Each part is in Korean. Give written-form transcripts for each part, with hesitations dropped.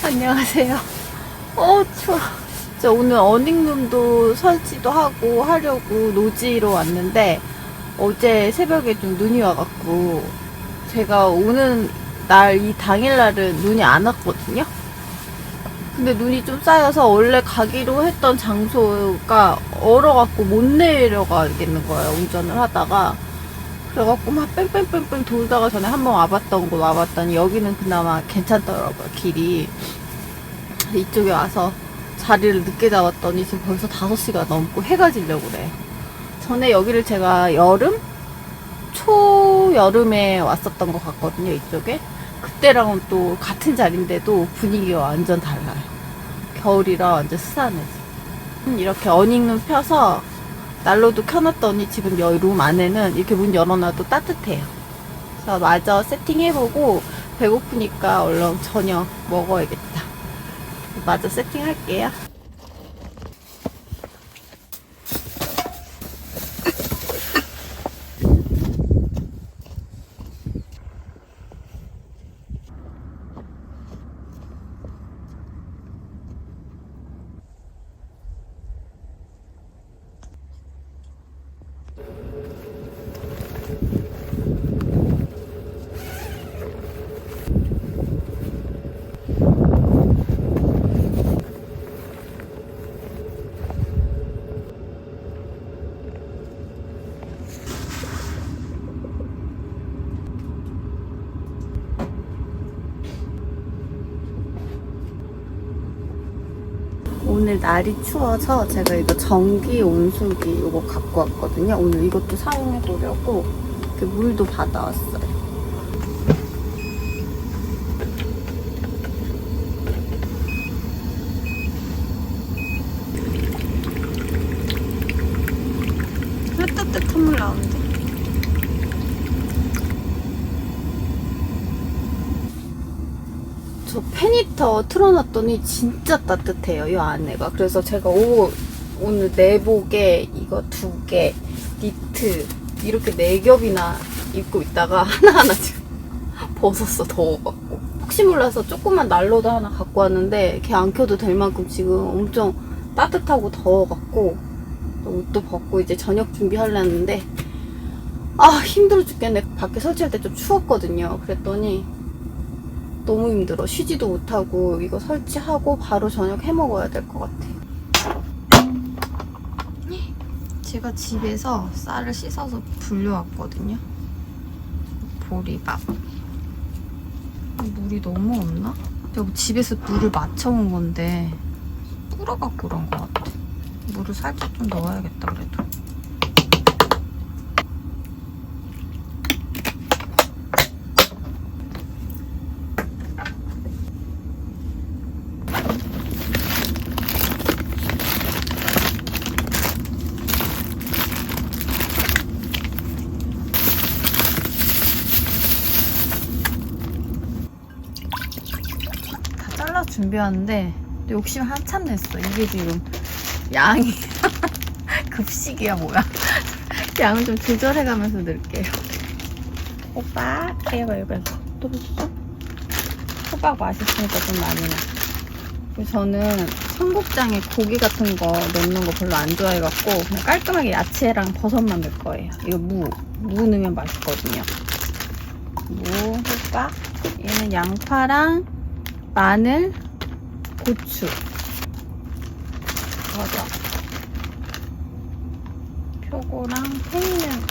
안녕하세요. 추워. 진짜 오늘 어닝룸도 설치도 하고 하려고 노지로 왔는데 어제 새벽에 좀 눈이 와갖고 제가 오는 날 이 당일날은 눈이 안 왔거든요. 근데 눈이 좀 쌓여서 원래 가기로 했던 장소가 얼어갖고 못 내려가겠는 거예요. 운전을 하다가. 그래갖고 막 뺑뺑뺑뺑 돌다가 전에 한번 와봤던 곳 와봤더니 여기는 그나마 괜찮더라고요, 길이. 이쪽에 와서 자리를 늦게 잡았더니 지금 벌써 5시가 넘고 해가 지려고 그래. 전에 여기를 제가 초여름에 왔었던 것 같거든요, 이쪽에. 그때랑은 또 같은 자리인데도 분위기가 완전 달라요. 겨울이라 완전 스산해. 이렇게 어닝룸 펴서 난로도 켜놨더니 지금 여기 룸 안에는 이렇게 문 열어놔도 따뜻해요. 그래서 마저 세팅해보고 배고프니까 얼른 저녁 먹어야겠다. 마저 세팅할게요. 오늘 날이 추워서 제가 이거 전기 온수기 이거 갖고 왔거든요. 오늘 이것도 사용해 보려고 이렇게 물도 받아왔어요. 따뜻한 물 나오는데? 저 팬히터 틀어놨더니 진짜 따뜻해요, 이 안에가. 그래서 제가 오늘 내복에 이거 2개, 니트 이렇게 4겹이나 입고 있다가 하나하나 지금 벗었어, 더워갖고. 혹시 몰라서 조그만 난로도 하나 갖고 왔는데 걔 안 켜도 될 만큼 지금 엄청 따뜻하고 더워갖고 옷도 벗고 이제 저녁 준비하려는데 힘들어 죽겠네. 밖에 설치할 때 좀 추웠거든요. 그랬더니 너무 힘들어. 쉬지도 못하고 이거 설치하고 바로 저녁 해 먹어야 될 것 같아. 제가 집에서 쌀을 씻어서 불려왔거든요. 보리밥. 물이 너무 없나? 제가 집에서 물을 맞춰온 건데 불어갖고 그런 것 같아. 물을 살짝 좀 넣어야겠다 그래도. 준비하는데 욕심 한참 냈어. 이게 지금 양이 급식이야 뭐야. 양을 좀 조절해가면서 넣을게요. 호박 이거 또 줬어? 호박 맛있으니까 좀 많이 넣어. 그리고 저는 청국장에 고기 같은 거 넣는 거 별로 안 좋아해갖고 그냥 깔끔하게 야채랑 버섯만 넣을 거예요. 이거 무 넣으면 맛있거든요. 무, 호박. 얘는 양파랑 마늘, 고추, 버섯, 표고랑 팽이는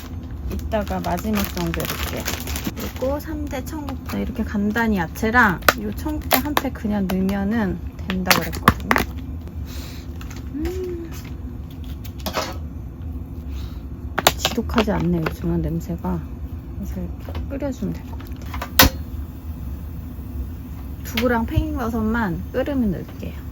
이따가 마지막 정도 이렇게. 그리고 3대 청국장 이렇게 간단히 야채랑 이 청국장 한 팩 그냥 넣으면은 된다 그랬거든요. 지독하지 않네 요즘은 냄새가. 그래서 이렇게 끓여주면 될 것 같아요. 두부랑 팽이버섯만 끓으면 넣을게요.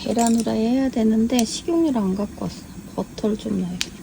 계란 후라이 해야 되는데 식용유를 안 갖고 왔어. 버터를 좀 넣어야겠다.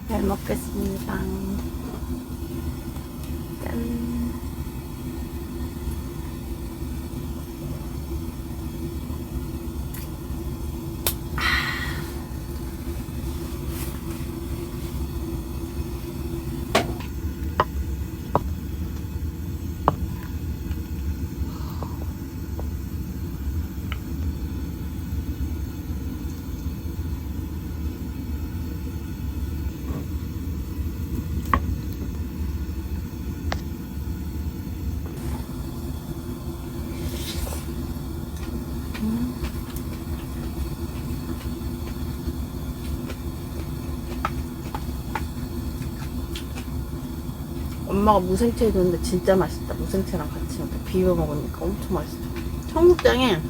잘 먹겠습니다. 짠. 엄마가 무생채 해줬는데 진짜 맛있다. 무생채랑 같이 이렇게 비벼 먹으니까 엄청 맛있어. 청국장에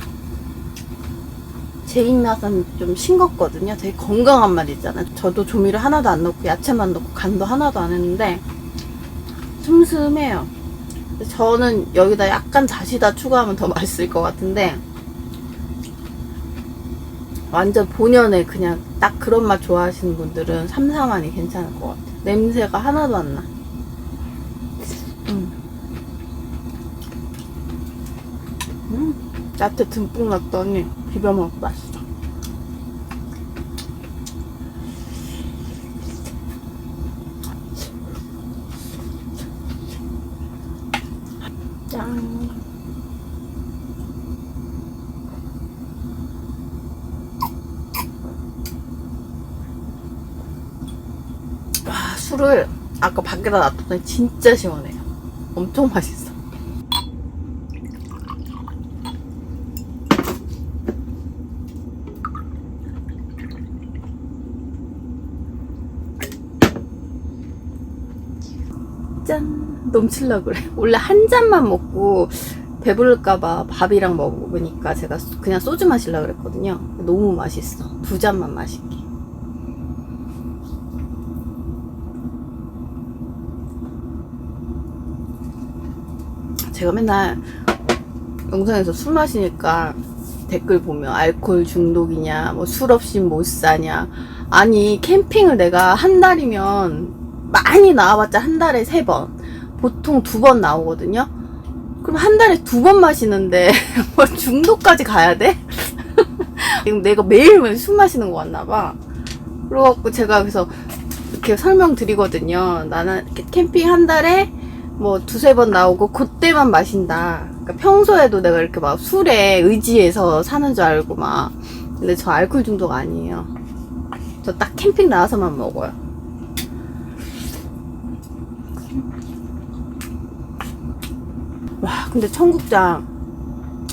제 입맛은 좀 싱겁거든요. 되게 건강한 맛이잖아요. 저도 조미료 하나도 안 넣고 야채만 넣고 간도 하나도 안 했는데 슴슴해요. 저는 여기다 약간 다시다 추가하면 더 맛있을 것 같은데 완전 본연의 그냥 딱 그런 맛 좋아하시는 분들은 삼삼하니 괜찮을 것 같아요. 냄새가 하나도 안 나. 야채 듬뿍 넣었더니 비벼 먹어도 맛있어. 짠. 와, 술을 아까 밖에다 놔뒀더니 진짜 시원해요. 엄청 맛있어. 짠! 넘칠라 그래. 원래 한 잔만 먹고 배부를까봐 밥이랑 먹으니까 제가 그냥 소주 마실라 그랬거든요. 너무 맛있어. 두 잔만 마실게. 제가 맨날 영상에서 술 마시니까 댓글 보면 알코올 중독이냐, 뭐 술 없이 못 사냐. 아니, 캠핑을 내가 한 달이면 많이 나와봤자 한 달에 3번. 보통 2번 나오거든요. 그럼 한 달에 2번 마시는데 뭐 중독까지 가야 돼? 지금 내가 매일매일 술 마시는 거 같나봐. 그래갖고 제가 그래서 이렇게 설명드리거든요. 나는 이렇게 캠핑 한 달에 뭐 2-3번 나오고 그때만 마신다. 그러니까 평소에도 내가 이렇게 막 술에 의지해서 사는 줄 알고 막. 근데 저 알코올 중독 아니에요. 저 딱 캠핑 나와서만 먹어요. 와, 근데 청국장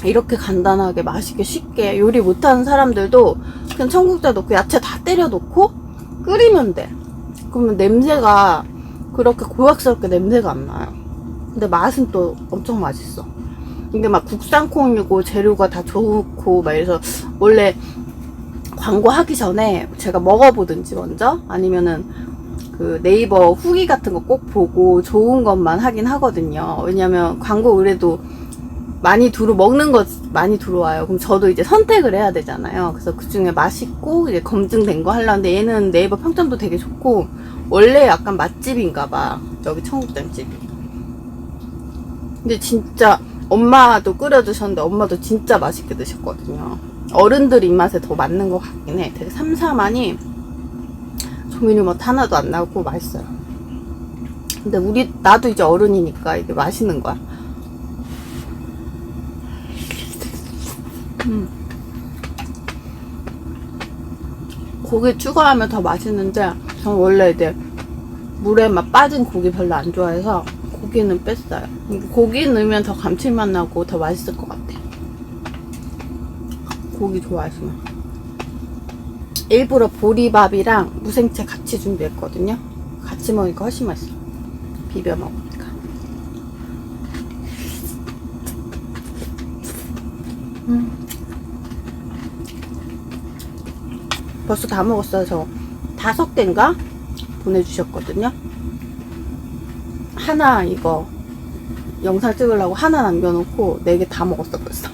이렇게 간단하게 맛있게 쉽게 요리 못하는 사람들도 그냥 청국장 넣고 야채 다 때려 넣고 끓이면 돼. 그러면 냄새가 그렇게 고약스럽게 냄새가 안 나요. 근데 맛은 또 엄청 맛있어. 이게 막 국산콩이고 재료가 다 좋고 막 이래서 원래 광고 하기 전에 제가 먹어보든지 먼저 아니면은 그 네이버 후기 같은 거 꼭 보고 좋은 것만 하긴 하거든요. 왜냐면 광고 그래도 많이 먹는 거 많이 들어와요. 그럼 저도 이제 선택을 해야 되잖아요. 그래서 그 중에 맛있고 이제 검증된 거 하려는데 얘는 네이버 평점도 되게 좋고 원래 약간 맛집인가봐. 여기 청국장집이. 근데 진짜 엄마도 끓여주셨는데 엄마도 진짜 맛있게 드셨거든요. 어른들 입맛에 더 맞는 것 같긴 해. 되게 삼삼하니 조미료 맛 하나도 안 나고 맛있어요. 근데 나도 이제 어른이니까 이게 맛있는 거야. 고기 추가하면 더 맛있는데 저는 원래 이제 물에 막 빠진 고기 별로 안 좋아해서 고기는 뺐어요. 고기 넣으면 더 감칠맛 나고 더 맛있을 것 같아요. 고기 좋아하시면. 일부러 보리밥이랑 무생채 같이 준비했거든요. 같이 먹으니까 훨씬 맛있어. 비벼 먹으니까. 벌써 다 먹었어요. 저 5개인가 보내주셨거든요. 하나 이거 영상 찍으려고 하나 남겨놓고 4개 다 먹었어 벌써.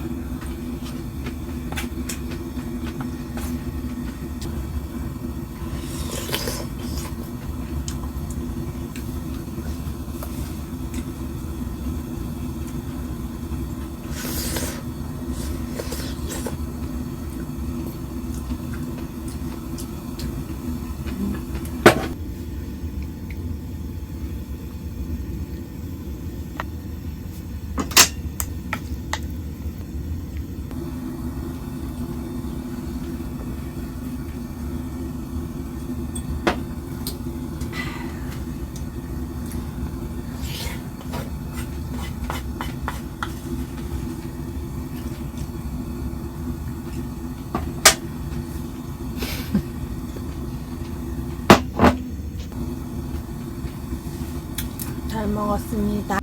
잘 먹었습니다.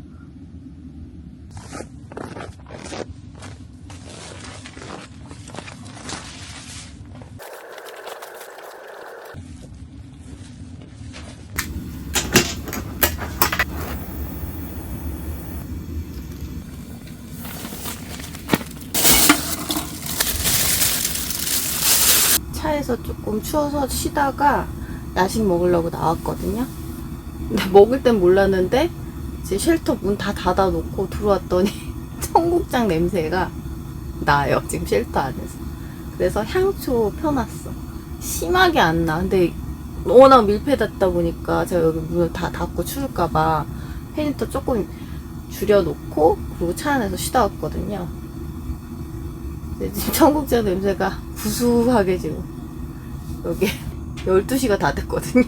차에서 조금 추워서 쉬다가 야식 먹으려고 나왔거든요. 근데 먹을 땐 몰랐는데 이제 쉘터 문 다 닫아놓고 들어왔더니 청국장 냄새가 나요. 지금 쉘터 안에서. 그래서 향초 펴놨어. 심하게 안 나. 근데 워낙 밀폐됐다 보니까 제가 여기 문을 다 닫고 추울까봐 페니터 조금 줄여놓고 그리고 차 안에서 쉬다 왔거든요. 근데 지금 청국장 냄새가 구수하게 지금 여기 12시가 다 됐거든요.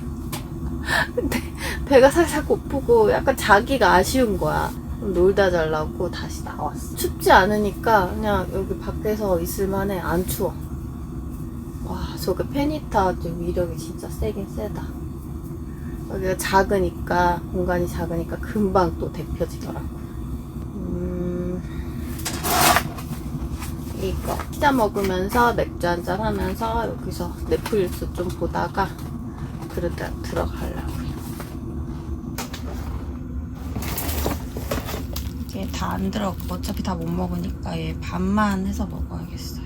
근데 배가 살살 고프고 약간 자기가 아쉬운 거야. 좀 놀다 자려고 다시 나왔어. 춥지 않으니까 그냥 여기 밖에서 있을만해. 안 추워. 와, 저게 페니타 위력이 진짜 세긴 세다. 여기가 작으니까, 공간이 작으니까 금방 또 데펴지더라고. 이거 피자 먹으면서 맥주 한잔 하면서 여기서 넷플릭스 좀 보다가 그러다 들어가려고요. 얘 다 안 들어가고 어차피 다 못 먹으니까 얘 반만 해서 먹어야겠어요.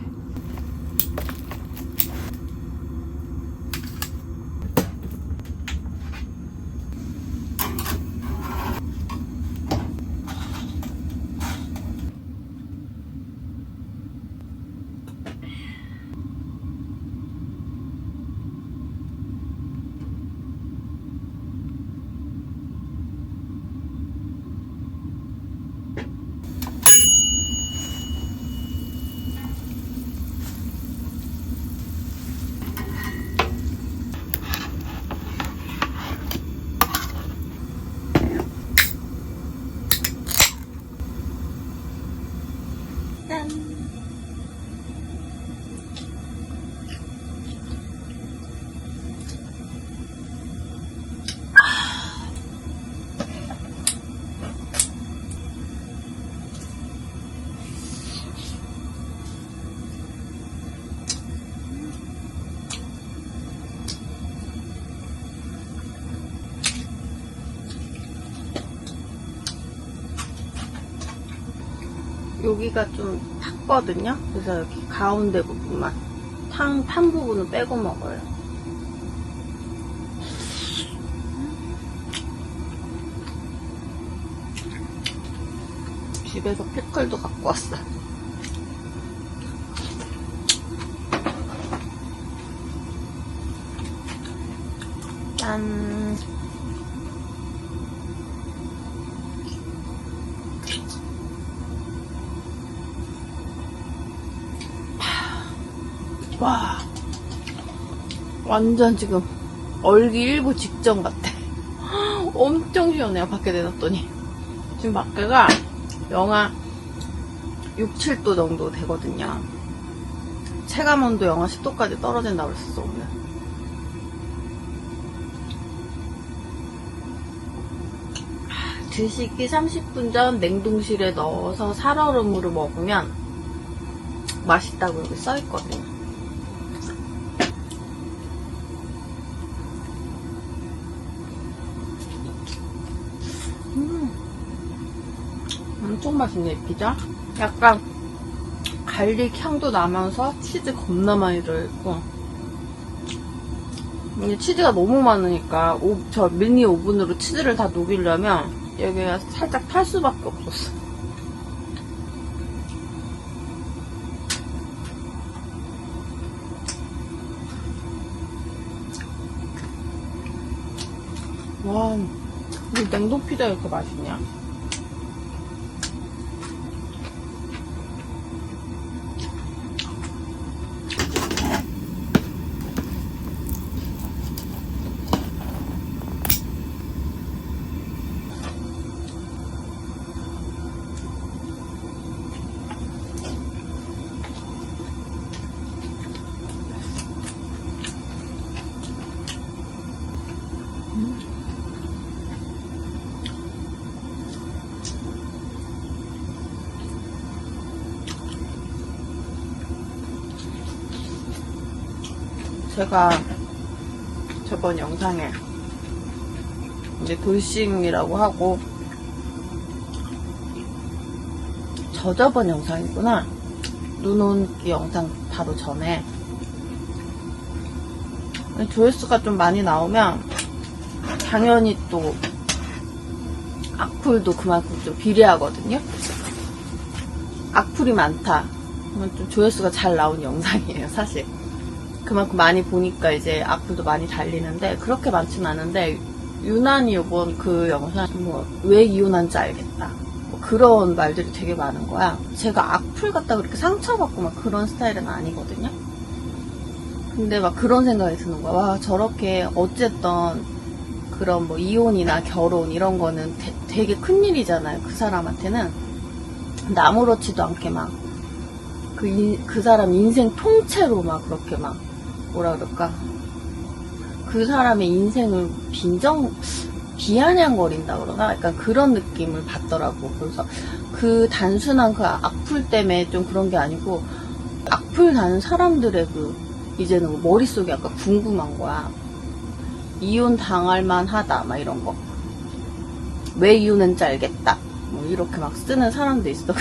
짠! 여기가 좀 탔거든요. 그래서 여기 가운데 부분만 탄 부분은 빼고 먹어요. 집에서 피클도 갖고 왔어. 짠. 와. 완전 지금 얼기 일보 직전 같아. 엄청 시원해요. 밖에 내놨더니. 지금 밖에가 영하 6, 7도 정도 되거든요. 체감온도 영하 10도까지 떨어진다고 그랬어 오늘. 드시기 30분 전 냉동실에 넣어서 살얼음으로 먹으면 맛있다고 여기 써있거든요. 엄청 맛있네 이 피자. 약간 갈릭 향도 나면서 치즈 겁나 많이 들어있고, 이게 치즈가 너무 많으니까 저 미니 오븐으로 치즈를 다 녹이려면 여기가 살짝 탈 수밖에 없었어. 와, 이 냉동 피자 이렇게 맛있냐? 제가 저번 영상에 이제 돌싱이라고 하고, 저저번 영상이구나. 눈 온기 영상 바로 전에 조회수가 좀 많이 나오면 당연히 또 악플도 그만큼 좀 비례하거든요. 악플이 많다 그러면 좀 조회수가 잘 나온 영상이에요. 사실 그만큼 많이 보니까 이제 악플도 많이 달리는데, 그렇게 많진 않은데 유난히 요번 그 영상 뭐 왜 이혼한지 알겠다 뭐 그런 말들이 되게 많은 거야. 제가 악플 갖다 그렇게 상처받고 막 그런 스타일은 아니거든요. 근데 막 그런 생각이 드는 거야. 와, 저렇게 어쨌든 그런 뭐 이혼이나 결혼 이런 거는 되게 큰일이잖아요, 그 사람한테는. 근데 아무렇지도 않게 막 그 사람 인생 통째로 막 그렇게 막 뭐라 그럴까, 그 사람의 인생을 비아냥거린다 그러나 약간 그런 느낌을 받더라고. 그래서 그 단순한 그 악플 때문에 좀 그런 게 아니고, 악플 다는 사람들의 이제는 머릿속이 약간 궁금한 거야. 이혼 당할 만하다 막 이런 거, 왜 이혼한지 알겠다 뭐 이렇게 막 쓰는 사람도 있어.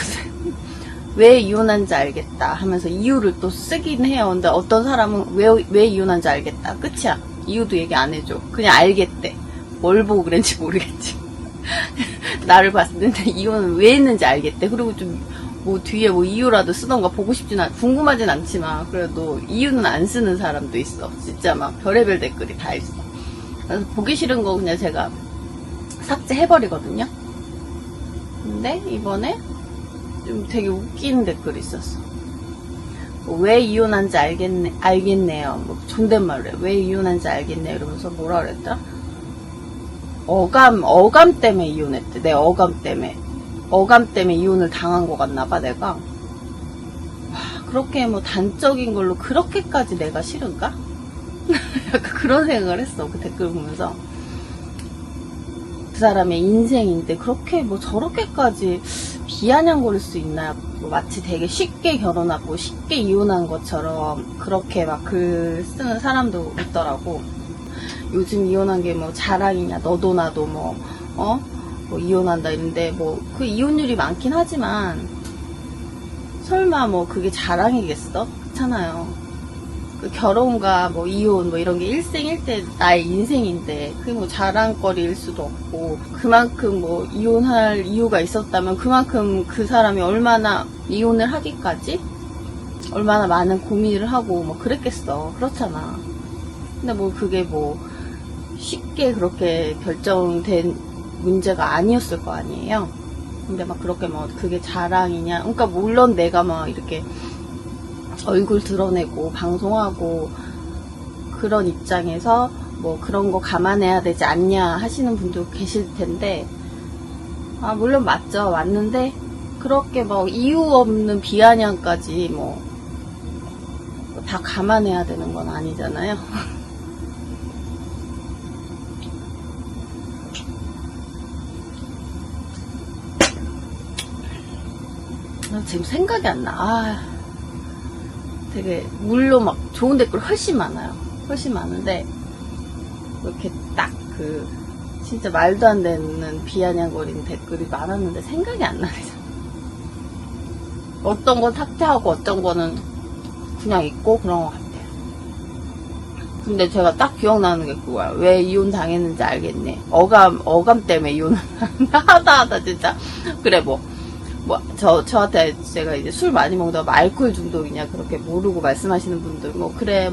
왜 이혼한지 알겠다 하면서 이유를 또 쓰긴 해요. 근데 어떤 사람은 왜 이혼한지 알겠다 끝이야. 이유도 얘기 안 해줘. 그냥 알겠대. 뭘 보고 그랬는지 모르겠지. 나를 봤을 때 이혼은 왜 했는지 알겠대. 그리고 좀 뭐 뒤에 뭐 이유라도 쓰던가, 보고 싶진 궁금하진 않지만 그래도 이유는 안 쓰는 사람도 있어. 진짜 막 별의별 댓글이 다 있어. 그래서 보기 싫은 거 그냥 제가 삭제해버리거든요. 근데 이번에 좀 되게 웃긴 댓글이 있었어. 왜 이혼한지 알겠네요. 뭐 존댓말로 해. 왜 이혼한지 알겠네요. 이러면서 뭐라 그랬더라? 어감 때문에 이혼했대. 내 어감 때문에 이혼을 당한 것 같나봐, 내가. 와, 그렇게 뭐 단적인 걸로 그렇게까지 내가 싫은가? 약간 그런 생각을 했어, 그 댓글 보면서. 그 사람의 인생인데 그렇게 뭐 저렇게까지 비아냥거릴 수 있나요? 뭐 마치 되게 쉽게 결혼하고 쉽게 이혼한 것처럼 그렇게 막 글 쓰는 사람도 있더라고. 요즘 이혼한 게 뭐 자랑이냐, 너도 나도 뭐 이혼한다 이런데, 뭐 그 이혼율이 많긴 하지만 설마 뭐 그게 자랑이겠어? 그렇잖아요. 그 결혼과 뭐 이혼 뭐 이런 게 일생일대 나의 인생인데 그게 뭐 자랑거리일 수도 없고, 그만큼 뭐 이혼할 이유가 있었다면 그만큼 그 사람이 얼마나 이혼을 하기까지 얼마나 많은 고민을 하고 뭐 그랬겠어. 그렇잖아. 근데 뭐 그게 뭐 쉽게 그렇게 결정된 문제가 아니었을 거 아니에요. 근데 막 그렇게 뭐 그게 자랑이냐. 그러니까 물론 내가 막 이렇게 얼굴 드러내고 방송하고 그런 입장에서 뭐 그런 거 감안해야 되지 않냐 하시는 분도 계실 텐데, 물론 맞죠. 맞는데 그렇게 막 이유 없는 비아냥까지 뭐 다 감안해야 되는 건 아니잖아요. 지금 생각이 안 나. 되게 물론 막 좋은 댓글 훨씬 많아요. 훨씬 많은데 이렇게 딱 진짜 말도 안 되는 비아냥거리는 댓글이 많았는데 생각이 안 나네. 어떤 건 삭제하고 어떤 거는 그냥 있고 그런 것 같아요. 근데 제가 딱 기억나는 게 그거야. 왜 이혼 당했는지 알겠네. 어감 때문에 이혼을 하다 진짜. 그래 저한테 제가 이제 술 많이 먹다가 알코올 중독이냐 그렇게 모르고 말씀하시는 분들, 그래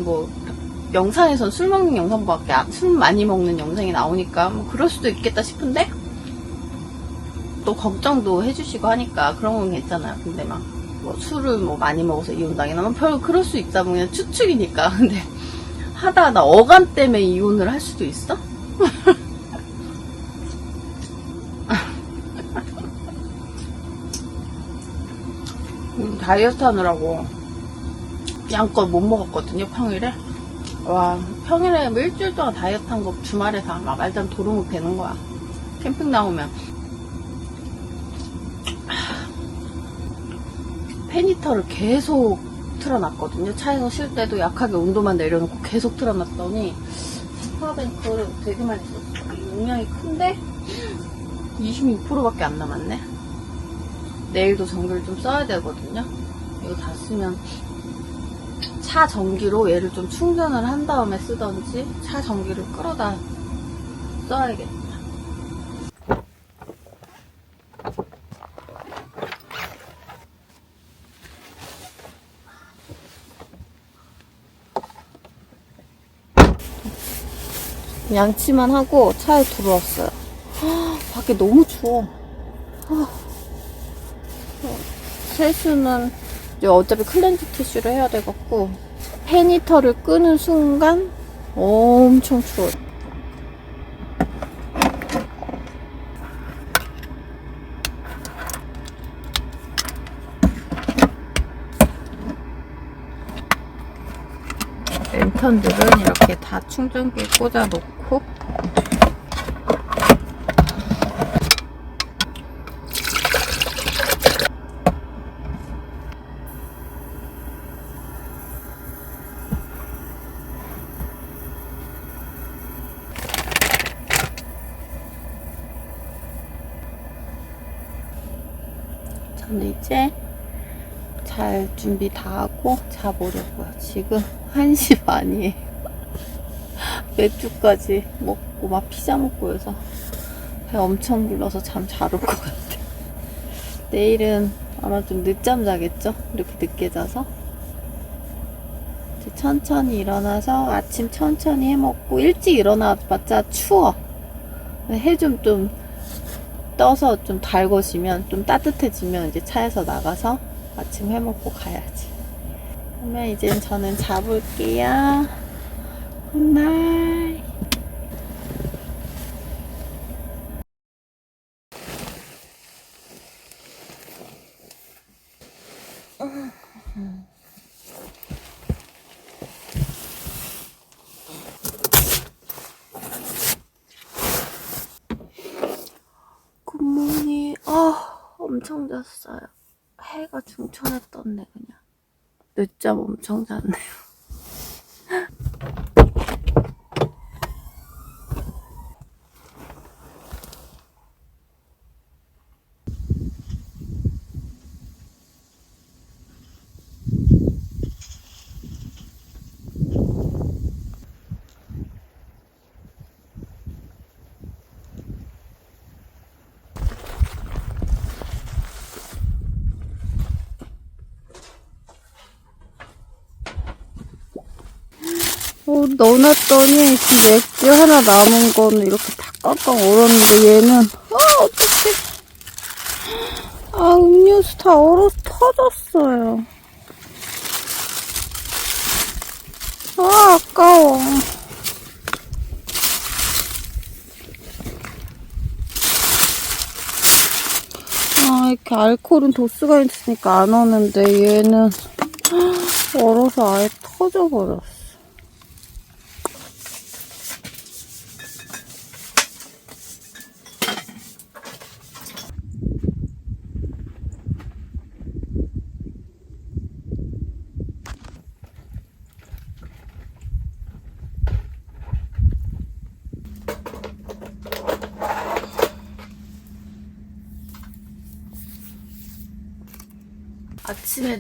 영상에선 술 먹는 영상밖에 술 많이 먹는 영상이 나오니까 그럴 수도 있겠다 싶은데 또 걱정도 해주시고 하니까 그런 건 괜찮아요. 근데 술을 많이 먹어서 이혼당했나 별 그럴 수 있다 그냥 추측이니까. 근데 하다 어감 때문에 이혼을 할 수도 있어? 다이어트 하느라고 양껏 못 먹었거든요, 평일에. 와, 평일에 일주일 동안 다이어트 한 거 주말에 다 말단 도루묵 되는 거야. 캠핑 나오면. 팬히터를 계속 틀어놨거든요. 차에서 쉴 때도 약하게 온도만 내려놓고 계속 틀어놨더니 파워뱅크를 되게 많이 썼어. 용량이 큰데 26%밖에 안 남았네. 내일도 전기를 좀 써야 되거든요. 이거 다 쓰면 차 전기로 얘를 좀 충전을 한 다음에 쓰던지 차 전기를 끌어다 써야겠다. 양치만 하고 차에 들어왔어요. 밖에 너무 추워. 세수는 이제 어차피 클렌즈 티슈를 해야 돼갖고 팬히터를 끄는 순간 엄청 추워요. 랜턴들은 이렇게 다 충전기에 꽂아 놓고 저는 이제 잘 준비 다 하고 자보려고요. 지금 1시 반이에요. 맥주까지 먹고 막 피자 먹고 해서 배 엄청 불러서 잠 잘 올 것 같아. 내일은 아마 좀 늦잠 자겠죠? 이렇게 늦게 자서. 이제 천천히 일어나서 아침 천천히 해먹고 일찍 일어나봤자 추워. 해 좀 떠서 좀 달궈지면 좀 따뜻해지면 이제 차에서 나가서 아침 해먹고 가야지. 그러면 이제 저는 자볼게요. 굿나잇. 굿모닝. 엄청 잤어요. 해가 중천에 떴네 그냥. 늦잠 엄청 잤네요. 넣어놨더니 맥주 하나 남은 거는 이렇게 다 깡깡 얼었는데 얘는 어떡해. 음료수 다 얼어 터졌어요. 아까워. 아, 이렇게 알코올은 도수가 있으니까 안 오는데 얘는 얼어서 아예 터져버렸어. 아침에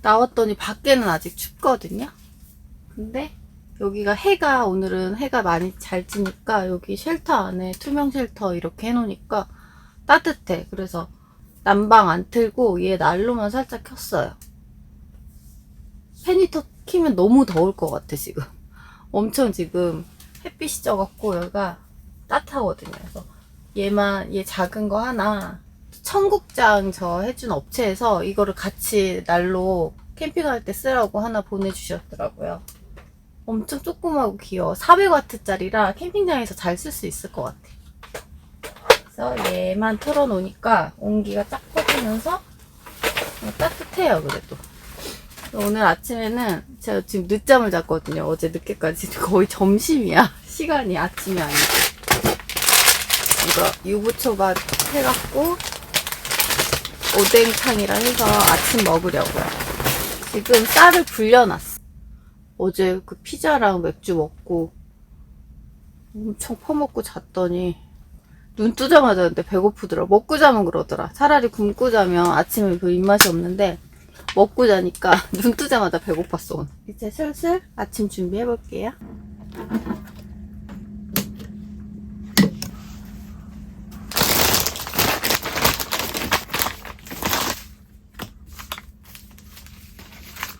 나왔더니 밖에는 아직 춥거든요. 근데 여기가 오늘은 해가 많이 잘 지니까 여기 쉘터 안에 투명 쉘터 이렇게 해놓으니까 따뜻해. 그래서 난방 안 틀고 얘 난로만 살짝 켰어요. 페니터 키면 너무 더울 것 같아 지금. 엄청 지금 햇빛이 쪄갖고 여기가 따뜻하거든요. 그래서 얘 작은 거 하나 청국장 저 해준 업체에서 이거를 같이 난로 캠핑할 때 쓰라고 하나 보내주셨더라고요. 엄청 조그마하고 귀여워. 400W짜리라 캠핑장에서 잘 쓸 수 있을 것 같아. 그래서 얘만 틀어놓으니까 온기가 쫙 퍼지면서 따뜻해요. 그래도 오늘 아침에는 제가 지금 늦잠을 잤거든요. 어제 늦게까지. 거의 점심이야. 시간이 아침이 아니고. 이거 유부초밥 해갖고 오뎅탕이라 해서 아침 먹으려고요. 지금 쌀을 불려놨어. 어제 그 피자랑 맥주 먹고 엄청 퍼먹고 잤더니 눈 뜨자마자 근데 배고프더라. 먹고 자면 그러더라. 차라리 굶고 자면 아침에 별 입맛이 없는데 먹고 자니까 눈 뜨자마자 배고팠어 오늘. 이제 슬슬 아침 준비해볼게요.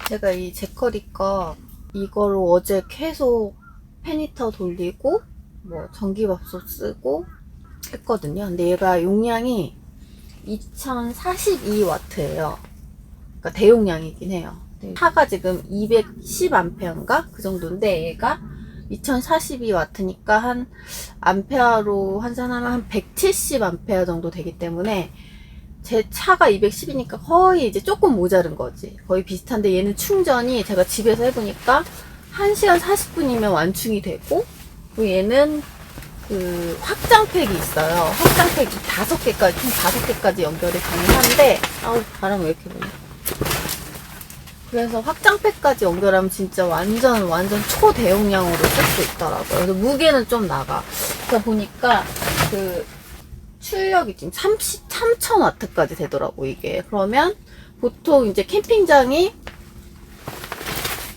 제가 이 제커리 거 이거로 어제 계속 페니터 돌리고 뭐 전기밥솥 쓰고 했거든요. 근데 얘가 용량이 2042W예요. 그러니까 대용량이긴 해요. 차가 지금 210A인가? 그 정도인데 얘가 2042W니까 한 암페어로 환산하면 한 170A 정도 되기 때문에 제 차가 210이니까 거의 이제 조금 모자른 거지. 거의 비슷한데 얘는 충전이 제가 집에서 해보니까 1시간 40분이면 완충이 되고, 그리고 얘는 그 확장팩이 있어요. 확장팩이 5개까지, 총 5개까지 연결이 가능한데, 아우, 바람 왜 이렇게 부네. 그래서 확장팩까지 연결하면 진짜 완전 초대용량으로 쓸 수 있더라고요. 그래서 무게는 좀 나가. 그래서 보니까 그 출력이 지금 33,000W까지 되더라고, 이게. 그러면 보통 이제 캠핑장이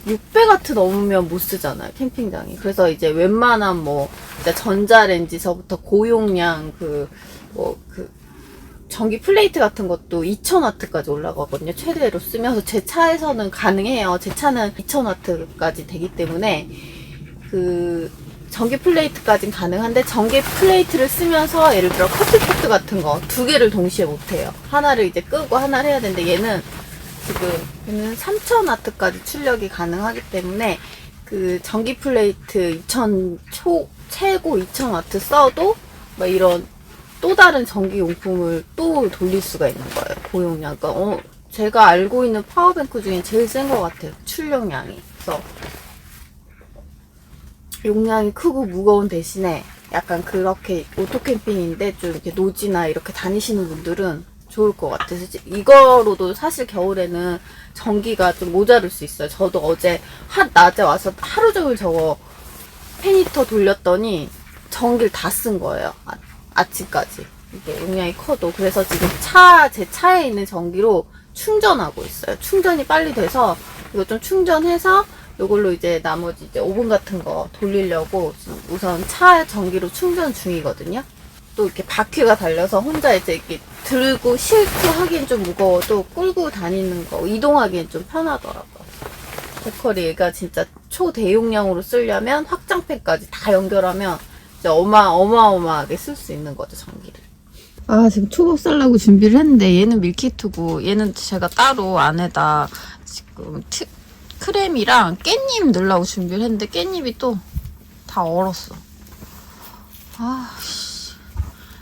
600W 넘으면 못 쓰잖아요, 캠핑장이. 그래서 이제 웬만한 뭐, 이제 전자레인지서부터 고용량 전기 플레이트 같은 것도 2000W까지 올라가거든요, 최대로 쓰면서. 제 차에서는 가능해요. 제 차는 2000W까지 되기 때문에 전기 플레이트까지는 가능한데, 전기 플레이트를 쓰면서 예를 들어 커피포트 같은 거 2개를 동시에 못해요. 하나를 이제 끄고 하나를 해야 되는데, 얘는 3000W까지 출력이 가능하기 때문에 그 전기 플레이트 최고 2000W 써도 막 이런 또 다른 전기 용품을 또 돌릴 수가 있는 거예요, 고용량. 그러니까 제가 알고 있는 파워뱅크 중에 제일 센 것 같아요, 출력량이. 그래서 용량이 크고 무거운 대신에 약간 그렇게 오토캠핑인데 좀 이렇게 노지나 이렇게 다니시는 분들은 좋을 것 같아서, 이거로도 사실 겨울에는 전기가 좀 모자랄 수 있어요. 저도 어제 낮에 와서 하루 종일 저거 페니터 돌렸더니 전기를 다 쓴 거예요, 아침까지. 이게 용량이 커도. 그래서 지금 제 차에 있는 전기로 충전하고 있어요. 충전이 빨리 돼서 이거 좀 충전해서 이걸로 이제 나머지 이제 오븐 같은 거 돌리려고 지금 우선 차 전기로 충전 중이거든요. 또 이렇게 바퀴가 달려서 혼자 이제 이렇게 들고 싣고 하기엔 좀 무거워도 끌고 다니는 거, 이동하기엔 좀 편하더라고요. 제커리 얘가 진짜 초대용량으로 쓰려면 확장팩까지 다 연결하면 이제 어마어마하게 쓸 수 있는 거죠, 전기를. 아, 지금 초밥 썰려고 준비를 했는데 얘는 밀키트고, 얘는 제가 따로 안에다 지금 크림이랑 깻잎 넣으려고 준비를 했는데 깻잎이 또 다 얼었어.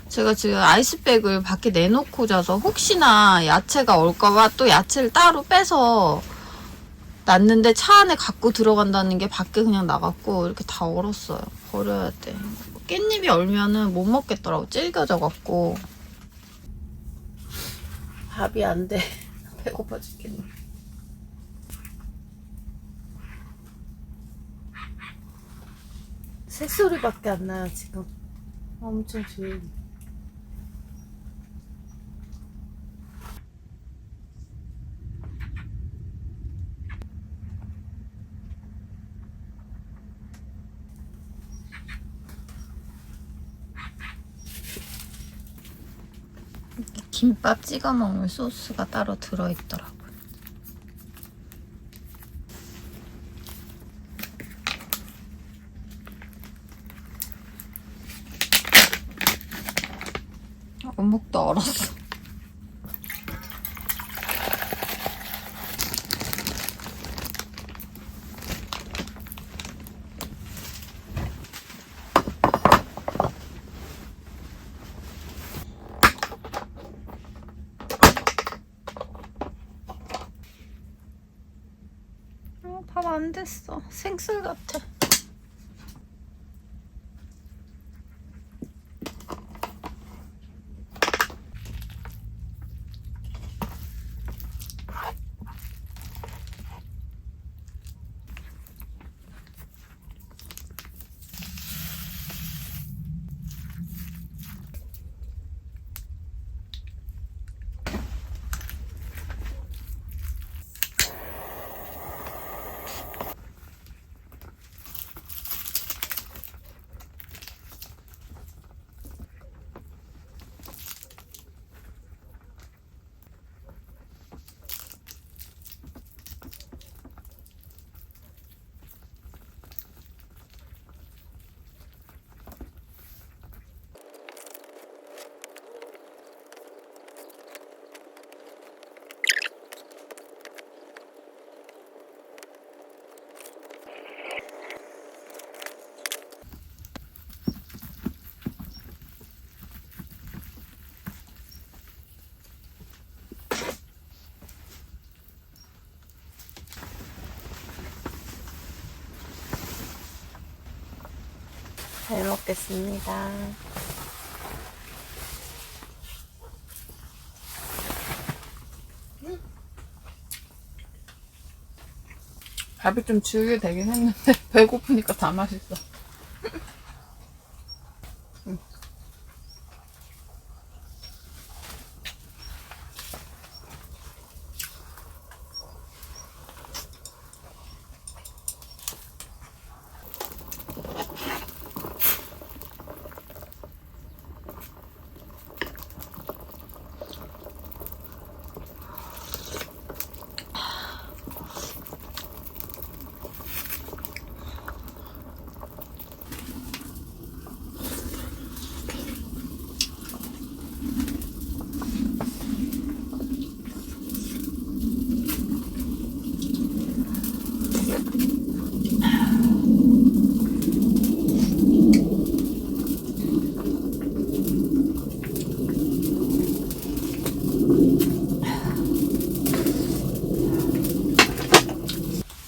제가 지금 아이스백을 밖에 내놓고 자서 혹시나 야채가 얼까봐 또 야채를 따로 빼서 놨는데 차 안에 갖고 들어간다는 게 밖에 그냥 나갔고 이렇게 다 얼었어요. 버려야 돼. 깻잎이 얼면은 못 먹겠더라고. 질겨져갖고. 밥이 안 돼. 배고파 죽겠네. 새소리밖에 안 나요, 지금. 엄청 조용히. 김밥 찍어 먹는 소스가 따로 들어있더라고요. 어묵도 얼었어. 밥 안 됐어. 생술 같아. 잘 먹겠습니다. 밥이 좀 줄게 되긴 했는데 배고프니까 다 맛있어.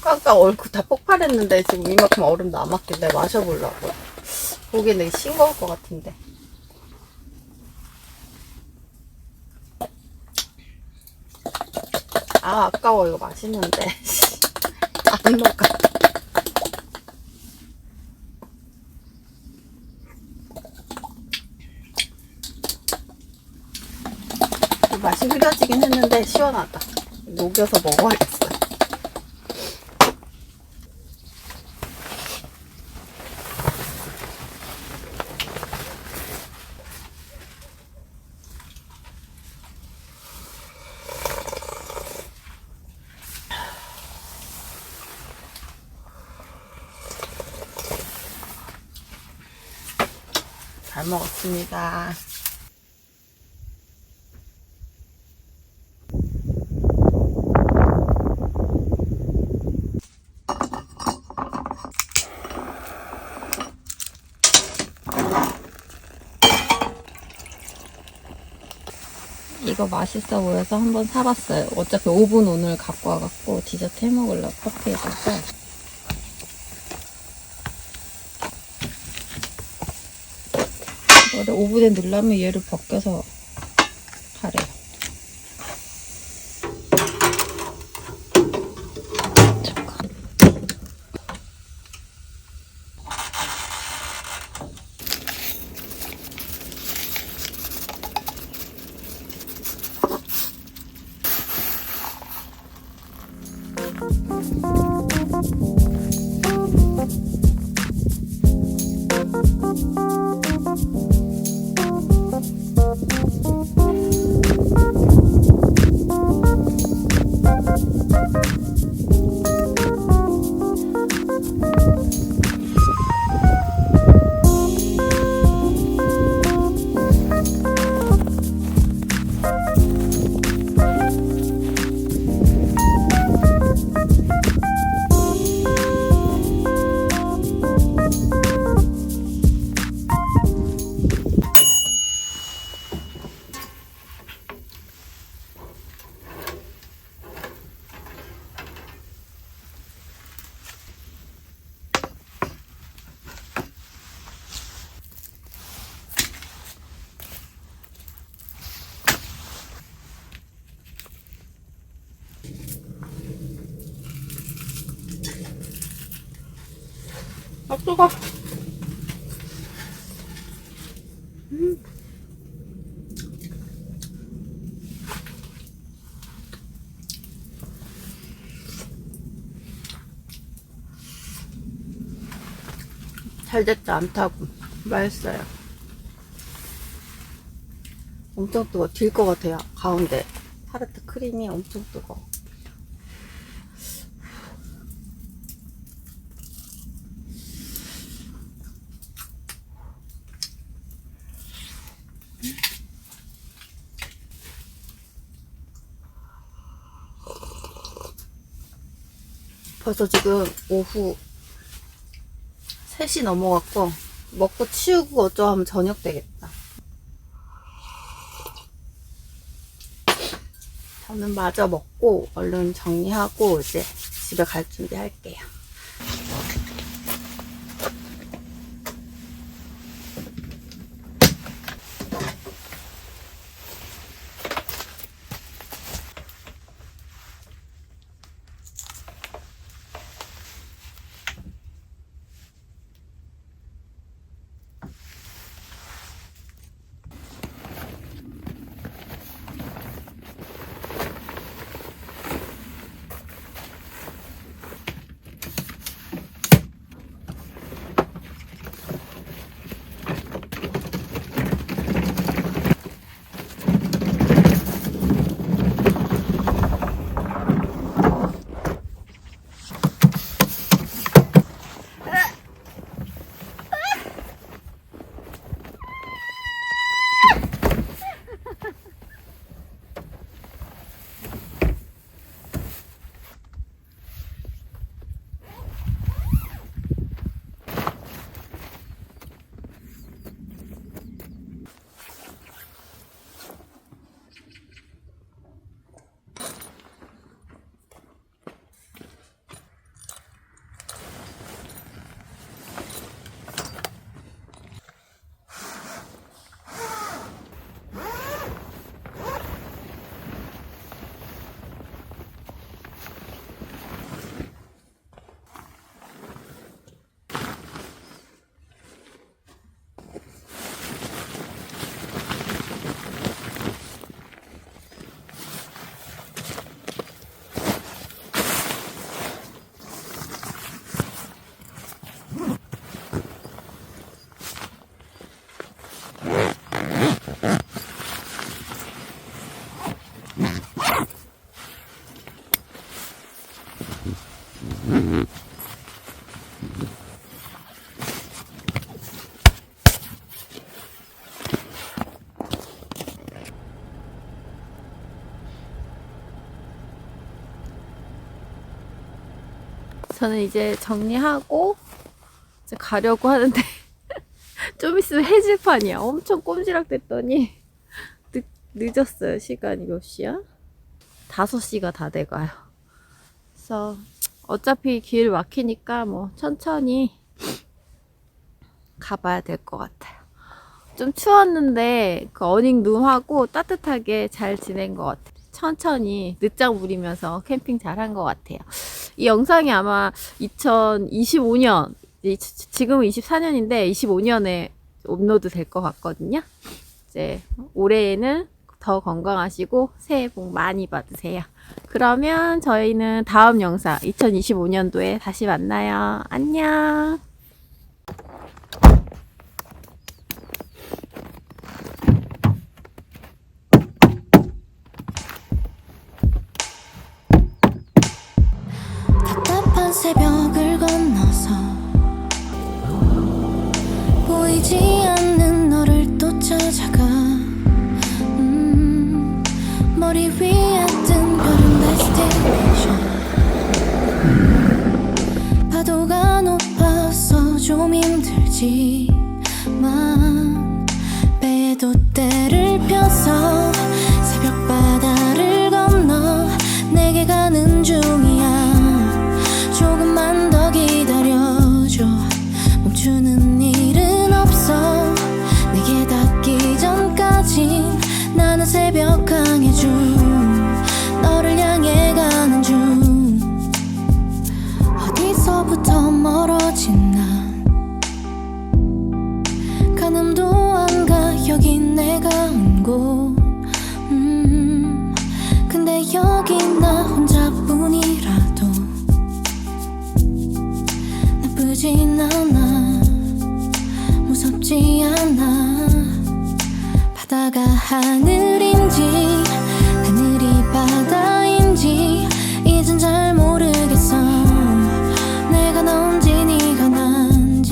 아까 얼굴 다 폭발했는데 지금 이만큼 얼음 남았길래 마셔보려고요. 보기엔 되게 싱거울 것 같은데. 아, 아까워. 이거 맛있는데. 안 녹아. 맛이 흐려지긴 했는데 시원하다. 녹여서 먹어야겠어요. 잘 먹었습니다. 이거 맛있어 보여서 한번 사봤어요. 어차피 오븐 오늘 갖고 와갖고 디저트 해먹으려고 커피에다가. 이거를 오븐에 넣으려면 얘를 벗겨서 하래요. 잠깐. 아, 뜨거. 잘 됐다. 안 타고. 맛있어요. 엄청 뜨거. 딜 것 같아요. 가운데 타르트 크림이 엄청 뜨거. 벌써 지금 오후 3시 넘어갔고 먹고 치우고 어쩌하면 저녁 되겠다. 저는 마저 먹고 얼른 정리하고 이제 집에 갈 준비 할게요. 저는 이제 정리하고 이제 가려고 하는데 좀 있으면 해질 판이야. 엄청 꼼지락 됐더니 늦었어요. 시간이 몇 시야? 5시가 다 돼가요. 그래서 어차피 길 막히니까 뭐 천천히 가봐야 될 것 같아요. 좀 추웠는데 그 어닝룸하고 따뜻하게 잘 지낸 것 같아요. 천천히 늦장 부리면서 캠핑 잘 한 것 같아요. 이 영상이 아마 2025년, 지금은 24년인데 25년에 업로드 될 것 같거든요. 이제 올해에는 더 건강하시고 새해 복 많이 받으세요. 그러면 저희는 다음 영상 2025년도에 다시 만나요. 안녕. 답답한 새벽을 건너서 보이지 않는 너를 또 찾아가 머리 위에 뜬 별은 데스티네이션 파도가 높아서 좀 힘들지만 배에도 때를 펴서 새벽 바다를 건너 내게 가는 중이야 조금만 더 기다려줘 멈추는 일은 없어 내게 닿기 전까진 나는 새벽 강의 중 너를 향해 가는 중 어디서부터 멀어진 난 가늠도 안 가 여긴 내가 온 곳 근데 여기 나 혼자뿐이라도 나쁘진 않아 무섭지 않아 바다가 하늘